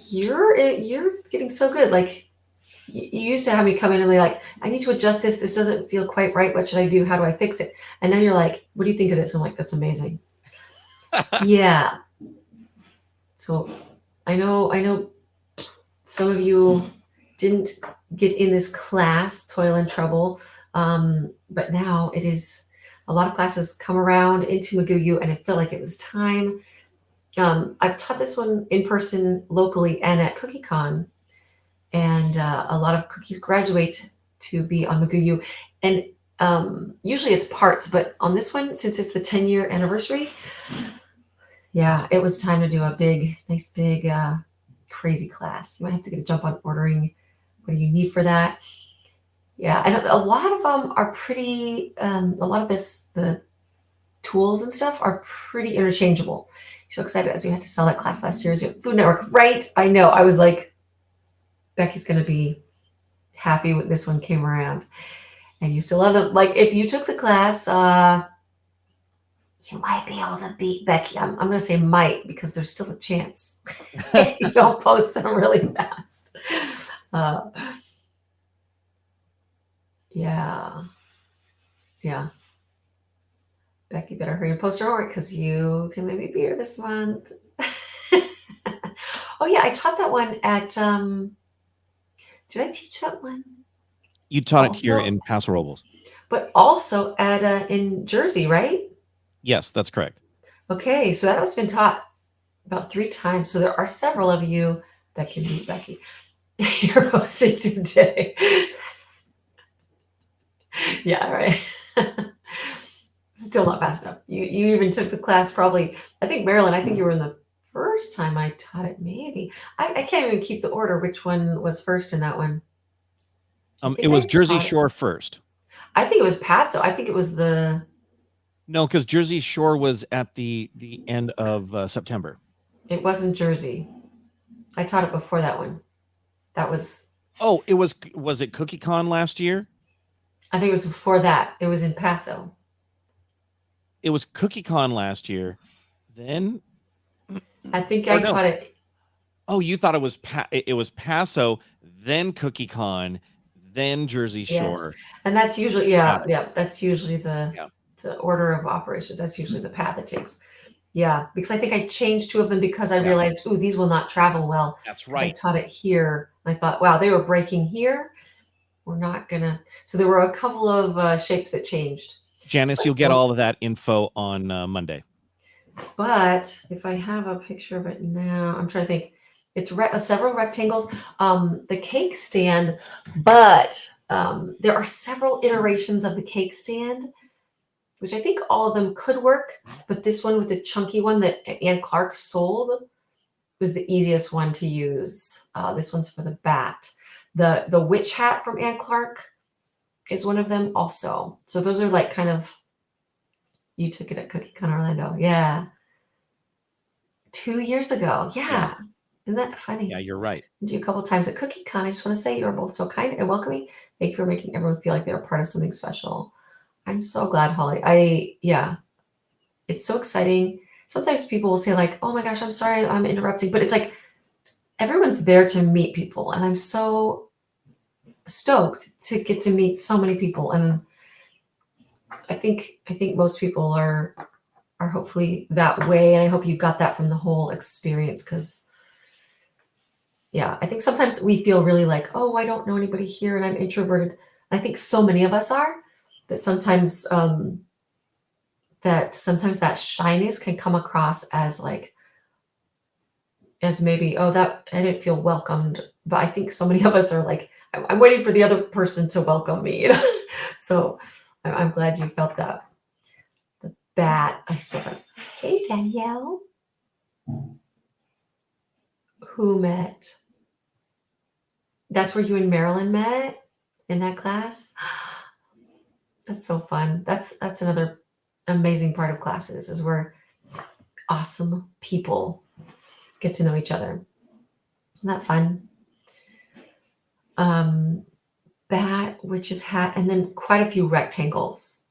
You're getting so good. Like you used to have me come in and be like, I need to adjust this. This doesn't feel quite right. What should I do? How do I fix it? And now you're like, what do you think of this? I'm like, that's amazing. Yeah. So I know some of you didn't get in this class, Toil and Trouble, but now it is a lot of classes come around into McGoo, and I felt like it was time. I've taught this one in person locally and at CookieCon, and a lot of cookies graduate to be on McGoo, and usually it's parts, but on this one, since it's the 10-year anniversary, yeah, it was time to do a nice big crazy class. You might have to get a jump on ordering. What do you need for that? Yeah, and a lot of them are pretty. A lot of the tools and stuff are pretty interchangeable. So excited as you had to sell that class last year as your Food Network, right? I know. I was like, Becky's gonna be happy when this one came around, and you still love them. Like if you took the class, you might be able to beat Becky. I'm gonna say might because there's still a chance. You don't post them really fast. Yeah. Becky better hurry and post her homework because you can maybe be here this month. Oh yeah, I taught that one at did I teach that one? You taught it here in Paso Robles. But also at in Jersey, right? Yes, that's correct. Okay, so that has been taught about 3 times. So there are several of you that can beat Becky. You're posting today. Yeah, right. Still not fast enough. You even took the class probably, I think Marilyn, I think you were in the first time I taught it, maybe. I can't even keep the order which one was first in that one. It was Jersey Shore first. I think it was Paso. I think it was the No, because Jersey Shore was at the end of September. It wasn't Jersey. I taught it before that one. That was it was it CookieCon last year? I think it was before that. It was in Paso. It was CookieCon last year. Then I think I taught it. Oh, you thought it was Paso, then CookieCon, then Jersey Shore. Yes. And that's usually that's usually the the order of operations. That's usually the path it takes. Yeah, because I think I changed 2 of them because I Yeah, realized, ooh, these will not travel well that's because I right. taught it here. And I thought, wow, they were breaking here. We're not gonna. So there were a couple of shapes that changed. Janice, But you'll get still, all of that info on Monday. but if I have a picture of it now, I'm trying to think. It's several rectangles. The cake stand, but there are several iterations of the cake stand, which I think all of them could work. But this one with the chunky one that Ann Clark sold was the easiest one to use. This one's for the bat. The witch hat from Ann Clark is one of them also. So those are like kind of, you took it at CookieCon Orlando. Yeah. 2 years ago. Yeah, Yeah. Isn't that yeah, funny? you're right. I did you a couple of times at CookieCon. I just want to say you are both so kind and welcoming. Thank you for making everyone feel like they're a part of something special. I'm so glad, Holly. Yeah, it's so exciting. Sometimes people will say, like, oh my gosh, I'm sorry I'm interrupting. But it's like everyone's there to meet people. And I'm so stoked to get to meet so many people. And I think most people are hopefully that way. And I hope you got that from the whole experience. Cause yeah, I think sometimes we feel really like, oh, I don't know anybody here and I'm introverted. I think so many of us are that sometimes that shyness can come across as like, as maybe, oh, that I didn't feel welcomed. But I think so many of us are like, I'm waiting for the other person to welcome me, you know? So I'm glad you felt that. The bat, I saw it. Hey, Danielle. Who met? That's where you and Marilyn met in that class? That's so fun. That's another amazing part of classes is where awesome people get to know each other. Isn't that fun? Um, bat, witch's hat, and then quite a few rectangles.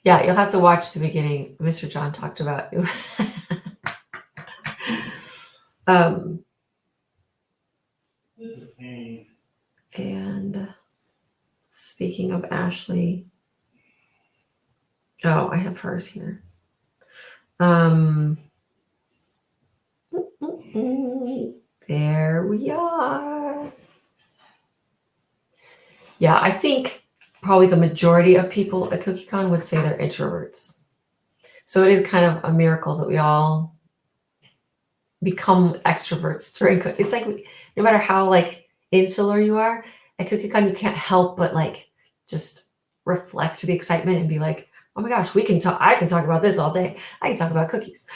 Yeah, you'll have to watch the beginning. Mr. John talked about um, and speaking of Ashley, oh, I have hers here. There we are. Yeah, I think probably the majority of people at CookieCon would say they're introverts. So it is kind of a miracle that we all become extroverts during it's like no matter how like insular you are at CookieCon, you can't help but like just reflect the excitement and be like, oh my gosh, I can talk about this all day. I can talk about cookies.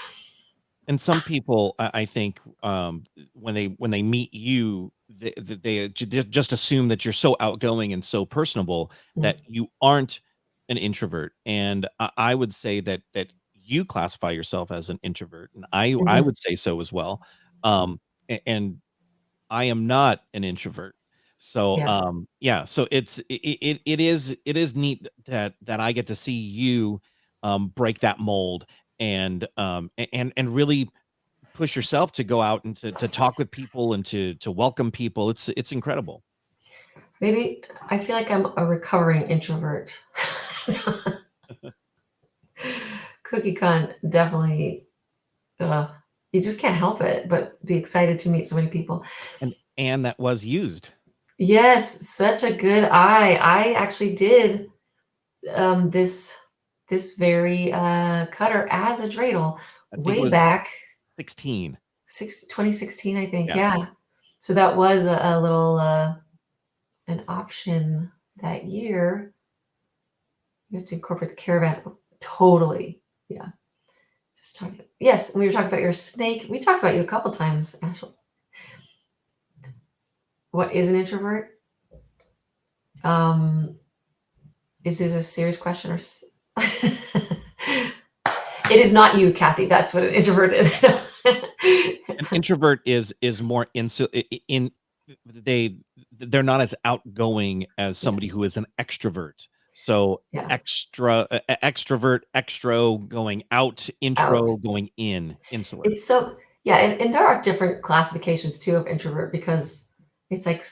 And some people, I think, when they meet you, they just assume that you're so outgoing and so personable Mm. that you aren't an introvert. And I would say that you classify yourself as an introvert, and I Mhm. would say so as well. And I am not an introvert. So, Yeah. yeah, so it is neat that I get to see you break that mold and really push yourself to go out and to talk with people and to welcome people. It's incredible. Maybe I feel like I'm a recovering introvert. CookieCon definitely, uh, you just can't help it but be excited to meet so many people. And that was used. Yes, such a good eye. I actually did this very cutter as a dreidel I think it way was back 16. 2016, I think. Yeah. Yeah. So that was a little an option that year. You have to incorporate the caravan totally. Yeah. Just talking. Yes, we were talking about your snake. We talked about you a couple times, Ashley. What is an introvert? Um, is this a serious question or? It is not you, Kathy. That's what an introvert is. An introvert is more in they're not as outgoing as Yeah, somebody who is an extrovert. So yeah. extrovert, extro going out, Out. intro going in, insular. It's so yeah, and there are different classifications too of introvert because it's like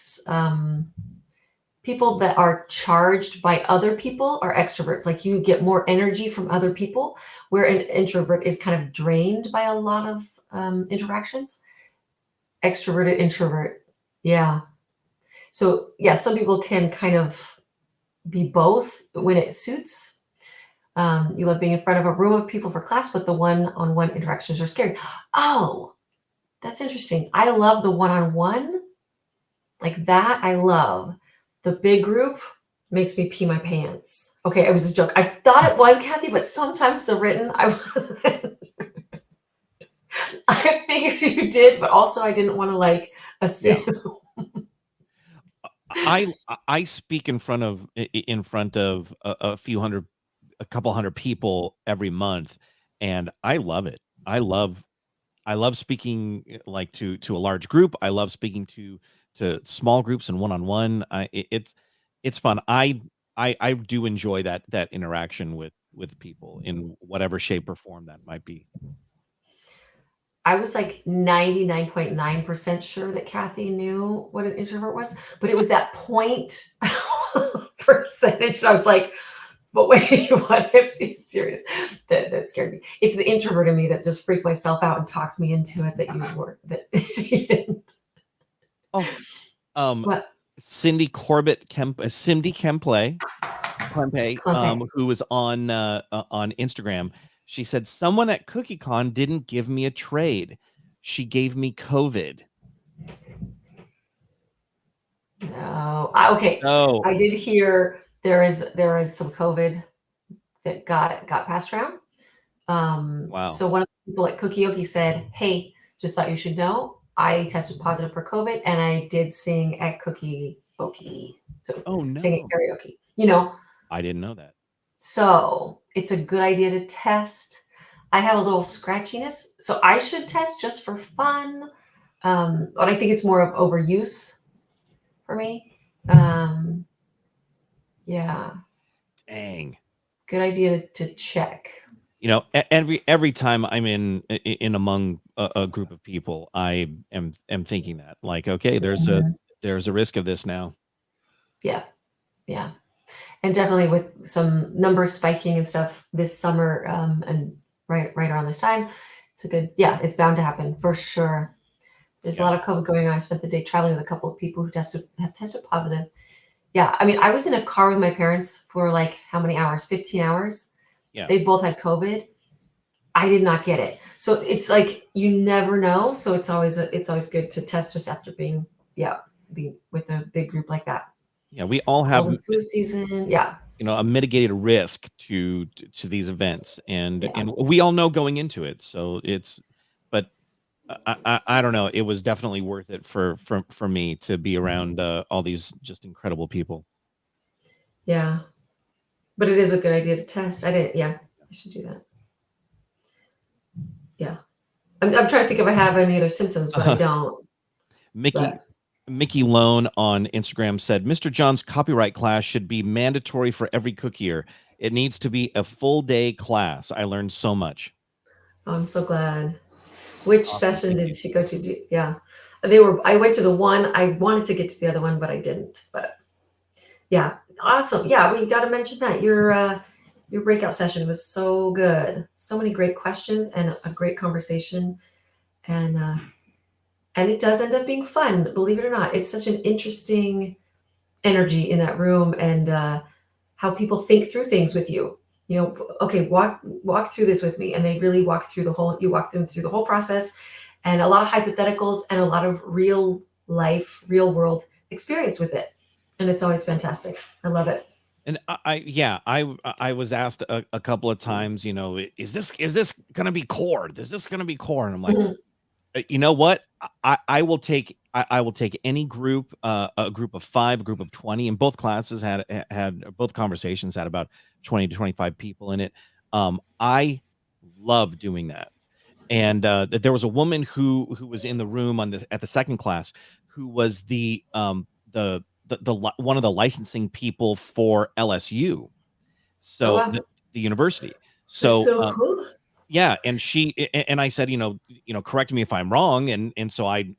people that are charged by other people are extroverts. Like you get more energy from other people, where an introvert is kind of drained by a lot of interactions. Extroverted introvert. Yeah. So yeah, some people can kind of be both when it suits. You love being in front of a room of people for class, but the one-on-one interactions are scary. Oh, that's interesting. I love the one-on-one, like that. I love the big group makes me pee my pants. Okay, it was a joke. I thought it was Kathy, but sometimes the written, I figured you did, but also I didn't want to like Yeah. assume. I speak in front of a few hundred, a couple hundred people every month, and I love it. I love speaking like to a large group. I love speaking to small groups and one on one. It's fun. I do enjoy that interaction with people in whatever shape or form that might be. I was like 99.9% sure that Kathy knew what an introvert was, but it was that point percentage. I was like, but wait, what if she's serious? That scared me. It's the introvert in me that just freaked myself out and talked me into it that you were, that she didn't. Oh, um, What? Cindy Corbett Cindy Kempe, Clempe. who was on Instagram. She said someone at CookieCon didn't give me a trade. She gave me COVID. No. Okay. Oh, I did hear there is some COVID that got passed around. wow. So one of the people at Cookieoki said, "Hey, just thought you should know, I tested positive for COVID, and I did sing at Cookieoki, so Oh sing at no. karaoke." You know, I didn't know that. so it's a good idea to test. I have a little scratchiness, so I should test just for fun. But I think it's more of overuse for me. Yeah, Dang. good idea to check. You know, every time I'm in among a group of people, I am thinking that like, okay, Mhm. there's a risk of this now. Yeah, yeah. And definitely with some numbers spiking and stuff this summer, and right around this time, it's a good, yeah, it's bound to happen for sure. There's a Yeah. lot of COVID going on. I spent the day traveling with a couple of people who have tested positive. Yeah, I mean, I was in a car with my parents for like how many hours? 15 hours. Yeah. They both had COVID. I did not get it. So it's like you never know. So it's always good to test just after being, yeah, being with a big group like that. Yeah, we all have, Cold and flu season. Yeah. a mitigated risk to these events, and Yeah. we all know going into it. So it's, but I don't know. It was definitely worth it for me to be around all these just incredible people. Yeah. But it is a good idea to test. I didn't, yeah, I should do that. Yeah. I'm trying to think if I have any other symptoms, but I don't. Mickey But Mickey Lone on Instagram said, "Mr. John's copyright class should be mandatory for every cookier. It needs to be a full day class. I learned so much." I'm so glad. Which Awesome. session Thank you. did she go to? Yeah. I went to the one, I wanted to get to the other one, but I didn't. But yeah, awesome. Yeah, we got to mention that your breakout session was so good. So many great questions and a great conversation, and it does end up being fun. Believe it or not, it's such an interesting energy in that room, and how people think through things with you. You know, okay, walk through this with me, and they really walk through the whole. You walk them through the whole process, and a lot of hypotheticals and a lot of real life, real world experience with it, and it's always fantastic. I love it. And yeah, I was asked a couple of times, is this gonna be core? Is this gonna be core? And I'm like, Mhm. You know what? I will take any group, a group of 5, a group of 20, and both classes had both conversations had about 20 to 25 people in it. I love doing that. And that there was a woman who was in the room on this at the second class who was one of the licensing people for LSU, Oh so wow, the university. that's So so cool. Yeah, and and I said, correct me if I'm wrong, and so I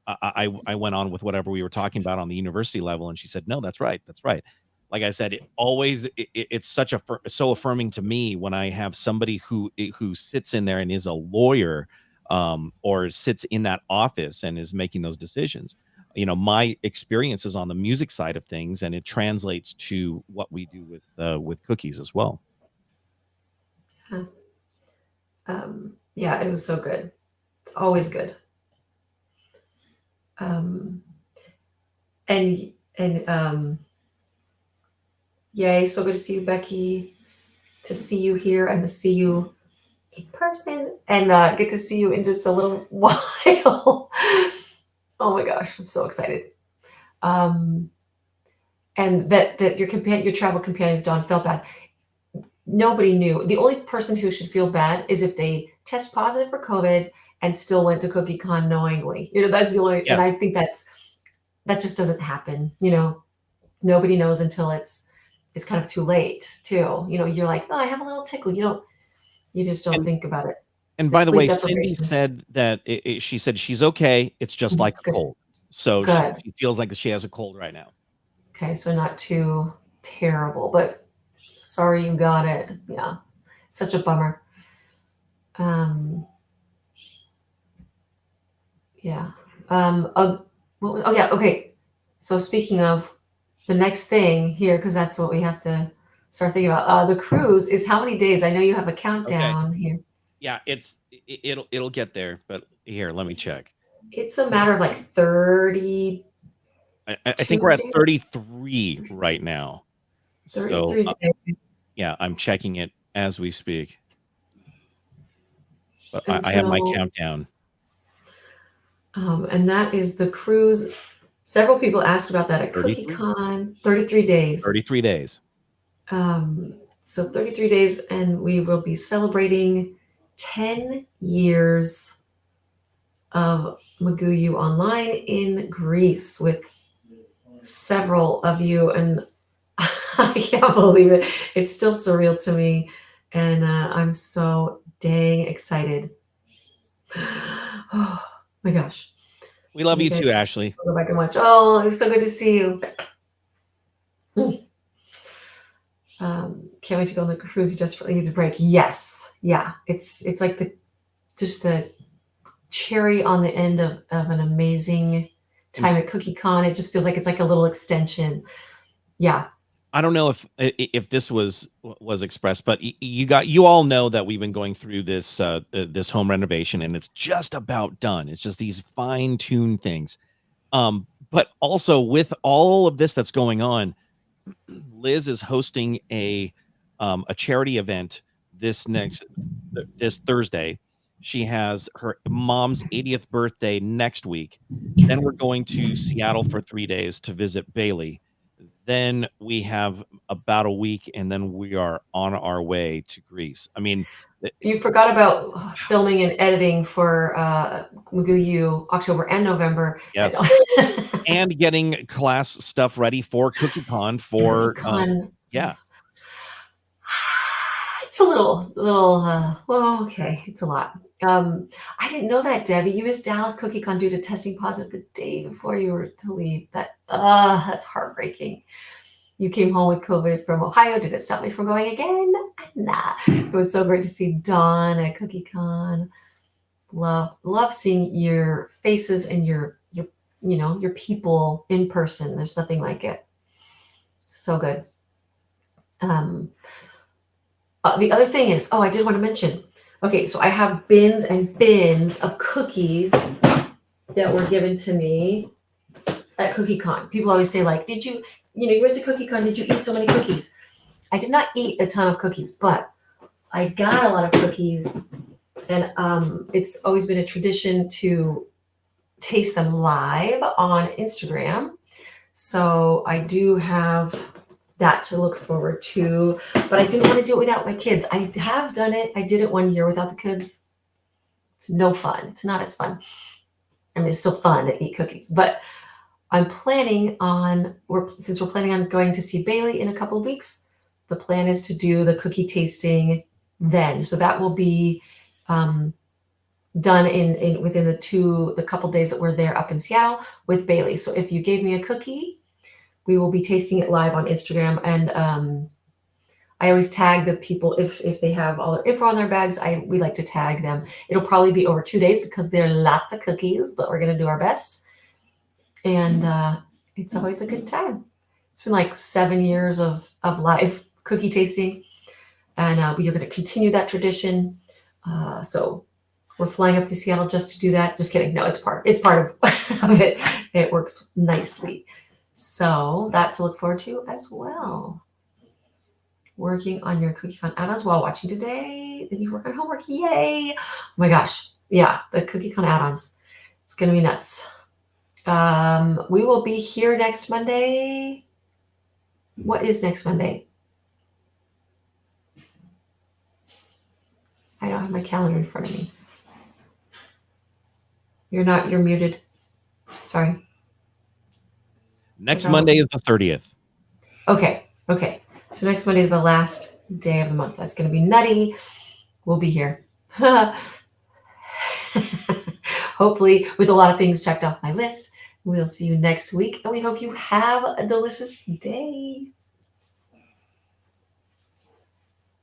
went on with whatever we were talking about on the university level, and she said, no, that's right, that's right. Like I said, it's such so affirming to me when I have somebody who sits in there and is a lawyer, or sits in that office and is making those decisions. My experience is on the music side of things, and it translates to what we do with cookies as well. Yeah. Yeah, it was so good. It's always good. Um, and yay, so good to see you, Becky. To see you here and to see you in person, and get to see you in just a little while. Oh my gosh, I'm so excited. Um, and that your travel companions, Dawn, felt bad. Nobody knew. The only person who should feel bad is if they test positive for COVID and still went to CookieCon knowingly. That's the only, and Yeah. I think that just doesn't happen. Nobody knows until it's kind of too late too. You're like, oh, I have a little tickle. You just don't And think about it. And The by the sleep way, Cindy deprivation. said that she said she's okay. It's just like a Good. cold. So she, Good. she feels like she has a cold right now. Okay, so not too terrible, but sorry you got it. Yeah, such a bummer. Um, yeah. Oh yeah. Okay. So speaking of the next thing here, because that's what we have to start thinking about. The cruise is how many days? I know you have a Okay. countdown here. Yeah, it'll get there, but here, let me check. It's a matter of like 32 I think we're at days, 33 right now. So 33 days yeah, I'm checking it as we speak. But I have my until, countdown. and that is the cruise. Several people asked about that at 33. CookieCon. 33 days. 33 days. So 33 days, and we will be celebrating 10 years of McGoo Online in Greece with several of you, and I can't believe it. It's still surreal to me, and I'm so dang excited. Oh my gosh. We love You you guys too, Ashley. go back and watch. Oh, it was so good to see you. Can't wait to go on the cruise. You just need the break. Yes. Yeah. It's like just the cherry on the end of an amazing time at CookieCon. It just feels like it's like a little extension. Yeah. I don't know if this was expressed, but you all know that we've been going through this home renovation, and it's just about done. It's just these fine-tuned things. But also with all of this that's going on, Liz is hosting a charity event this Thursday. She has her mom's 80th birthday next week. Then we're going to Seattle for 3 days to visit Bailey. Then we have about a week, and then we are on our way to Greece. I mean, You forgot about filming and editing for McGoo October and November. yes, and getting class stuff ready for CookieCon CookieCon. yeah. It's a little, well, okay. It's a lot. I didn't know that, Debbie. You missed Dallas CookieCon due to testing positive the day before you were to leave. That's heartbreaking. You came home with COVID from Ohio. Did it stop me from going again? Nah. It was so great to see Dawn at CookieCon. Love seeing your faces and your people in person. There's nothing like it. So good. The other thing is, I did want to mention. Okay, so I have bins and bins of cookies that were given to me at CookieCon. People always say, like, you went to CookieCon, did you eat so many cookies? I did not eat a ton of cookies, but I got a lot of cookies, and it's always been a tradition to taste them live on Instagram. So I do have that to look forward to, but I didn't want to do it without my kids. I have done it. I did it one year without the kids. It's no fun. It's not as fun. I mean, it's still fun to eat cookies, but I'm planning on, since we're planning on going to see Bailey in a couple of weeks, the plan is to do the cookie tasting then. So that will be done in within the couple days that we're there up in Seattle with Bailey. So if you gave me a cookie, we will be tasting it live on Instagram. And I always tag the people if they have all their info on their bags. We like to tag them. It'll probably be over 2 days because there are lots of cookies, but we're gonna do our best. And it's always a good time. It's been like 7 years of live cookie tasting, and we are going to continue that tradition. So we're flying up to Seattle just to do that. Just kidding. No, it's part of, of it. It works nicely. So that to look forward to as well. Working on your CookieCon add-ons while watching today. Then you work on homework. Yay! Oh my gosh. Yeah, the CookieCon add-ons. It's going to be nuts. We will be here next Monday. What is next Monday? I don't have my calendar in front of me. You're muted. Sorry. Next Monday is the 30th. Okay. So next Monday is the last day of the month. That's going to be nutty. We'll be here. Hopefully with a lot of things checked off my list. We'll see you next week, and we hope you have a delicious day.